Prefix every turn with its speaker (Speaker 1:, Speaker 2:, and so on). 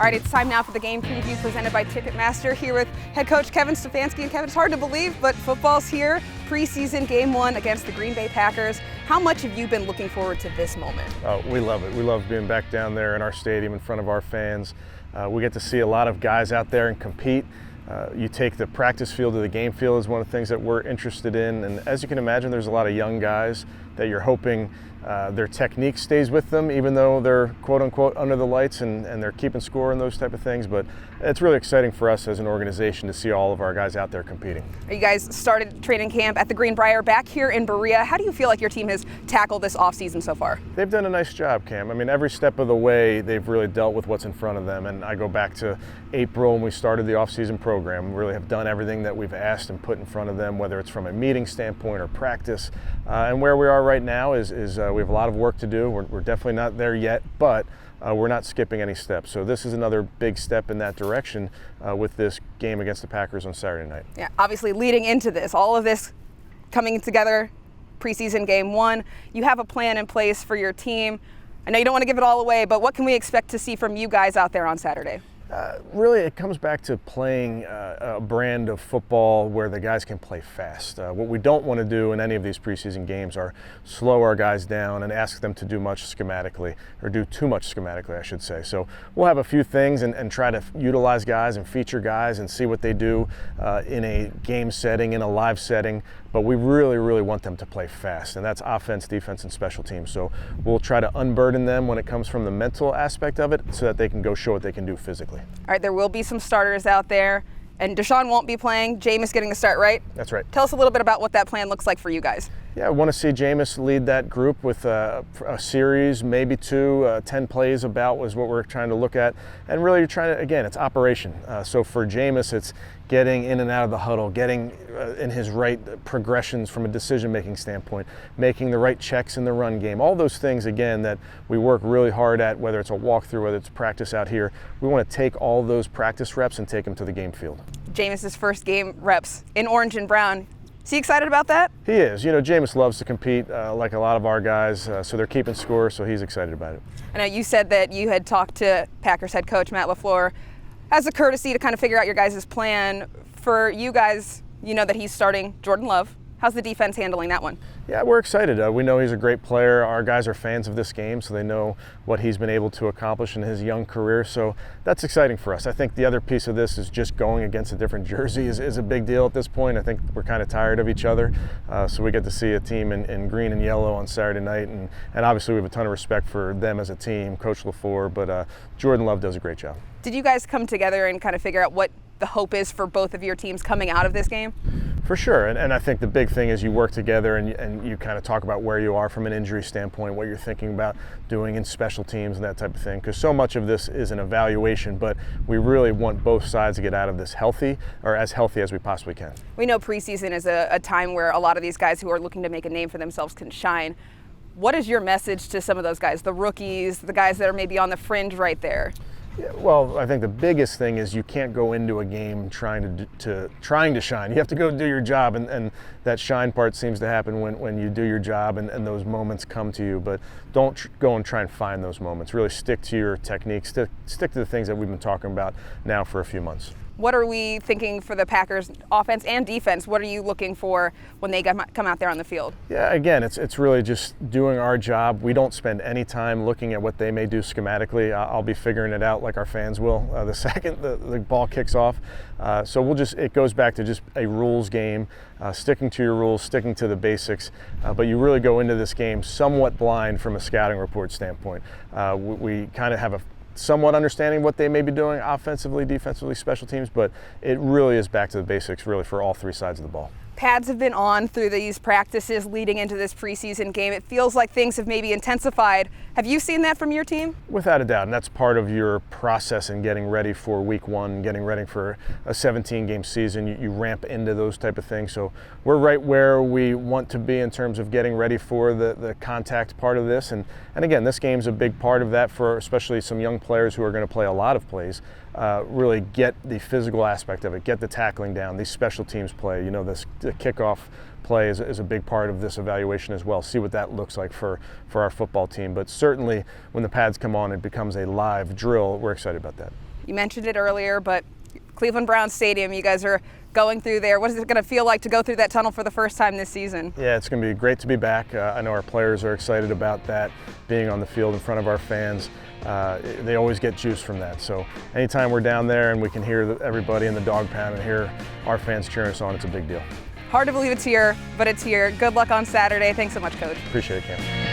Speaker 1: All right, it's time now for the game preview presented by Ticketmaster, here with head coach Kevin Stefanski. And Kevin, it's hard to believe, but football's here. Preseason game 1 against the Green Bay Packers. How much have you been looking forward to this moment?
Speaker 2: Oh, we love it. We love being back down there in our stadium in front of our fans. We get to see a lot of guys out there and compete. You take the practice field to the game field is one of the things that we're interested in. And as you can imagine, there's a lot of young guys that you're hoping their technique stays with them, even though they're quote unquote under the lights and they're keeping score and those type of things. But it's really exciting for us as an organization to see all of our guys out there competing.
Speaker 1: You guys started training camp at the Greenbrier back here in Berea. How do you feel like your team has tackled this offseason so far?
Speaker 2: They've done a nice job, Cam. I mean, every step of the way, they've really dealt with what's in front of them. And I go back to April when we started the offseason program. We really have done everything that we've asked and put in front of them, whether it's from a meeting standpoint or practice. And where we are right now is we have a lot of work to do. We're definitely not there yet, but we're not skipping any steps. So this is another big step in that direction with this game against the Packers on Saturday night.
Speaker 1: Yeah, obviously leading into this, all of this coming together, preseason game 1, you have a plan in place for your team. I know you don't want to give it all away, but what can we expect to see from you guys out there on Saturday?
Speaker 2: Really, it comes back to playing a brand of football where the guys can play fast. What we don't want to do in any of these preseason games are slow our guys down and ask them to do much schematically, or do too much schematically, I should say. So we'll have a few things and try to utilize guys and feature guys and see what they do in a game setting, in a live setting. But we really, really want them to play fast, and that's offense, defense, and special teams. So we'll try to unburden them when it comes from the mental aspect of it so that they can go show what they can do physically.
Speaker 1: All right, there will be some starters out there, and Deshaun won't be playing. Jameis getting the start, right?
Speaker 2: That's right.
Speaker 1: Tell us a little bit about what that plan looks like for you guys.
Speaker 2: Yeah, I want to see Jameis lead that group with a series, maybe 2, 10 plays about was what we're trying to look at. And really, you're trying to, again, it's operation. So for Jameis, it's getting in and out of the huddle, getting in his right progressions from a decision-making standpoint, making the right checks in the run game. All those things, again, that we work really hard at, whether it's a walkthrough, whether it's practice out here. We want to take all those practice reps and take them to the game field. Jameis's
Speaker 1: first game reps in orange and brown. Is he excited about that?
Speaker 2: He is. You know, Jameis loves to compete like a lot of our guys, so they're keeping score, so he's excited about it.
Speaker 1: I know you said that you had talked to Packers head coach Matt LaFleur as a courtesy to kind of figure out your guys' plan. For you guys, you know that he's starting Jordan Love. How's the defense handling that one?
Speaker 2: Yeah, we're excited. We know he's a great player. Our guys are fans of this game, so they know what he's been able to accomplish in his young career. So that's exciting for us. I think the other piece of this is just going against a different jersey is a big deal at this point. I think we're kind of tired of each other. So we get to see a team in green and yellow on Saturday night. And obviously we have a ton of respect for them as a team, Coach LaFleur, but Jordan Love does a great job.
Speaker 1: Did you guys come together and kind of figure out what the hope is for both of your teams coming out of this game?
Speaker 2: For sure, and I think the big thing is you work together and you kind of talk about where you are from an injury standpoint, what you're thinking about doing in special teams and that type of thing, because so much of this is an evaluation, but we really want both sides to get out of this healthy, or as healthy as we possibly can.
Speaker 1: We know preseason is a time where a lot of these guys who are looking to make a name for themselves can shine. What is your message to some of those guys, the rookies, the guys that are maybe on the fringe right there?
Speaker 2: Yeah, well, I think the biggest thing is you can't go into a game trying to shine. You have to go do your job, and that shine part seems to happen when you do your job and those moments come to you. But don't go and try and find those moments. Really stick to your technique, stick to the things that we've been talking about now for a few months.
Speaker 1: What are we thinking for the Packers offense and defense? What are you looking for when they come out there on the field?
Speaker 2: Yeah, again, it's really just doing our job. We don't spend any time looking at what they may do schematically. I'll be figuring it out like our fans will the second the ball kicks off. So it goes back to just a rules game, sticking to your rules, sticking to the basics. But you really go into this game somewhat blind from a scouting report standpoint. We kind of have a somewhat understanding what they may be doing offensively, defensively, special teams, but it really is back to the basics really for all 3 sides of the ball.
Speaker 1: Pads have been on through these practices leading into this preseason game. It feels like things have maybe intensified. Have you seen that from your team?
Speaker 2: Without a doubt, and that's part of your process in getting ready for week 1, getting ready for a 17-game season. You ramp into those type of things. So we're right where we want to be in terms of getting ready for the contact part of this. And again, this game's a big part of that for especially some young players who are going to play a lot of plays. Really get the physical aspect of it, get the tackling down, these special teams play. You know, the kickoff play is a big part of this evaluation as well. See what that looks like for our football team. But certainly when the pads come on, it becomes a live drill. We're excited about that.
Speaker 1: You mentioned it earlier, but Cleveland Browns Stadium, you guys are going through there. What is it going to feel like to go through that tunnel for the first time this season?
Speaker 2: Yeah, it's going to be great to be back. I know our players are excited about that, being on the field in front of our fans. They always get juice from that. So anytime we're down there and we can hear everybody in the dog pound and hear our fans cheering us on, it's a big deal.
Speaker 1: Hard to believe it's here, but it's here. Good luck on Saturday. Thanks so much, Coach.
Speaker 2: Appreciate it, Cam.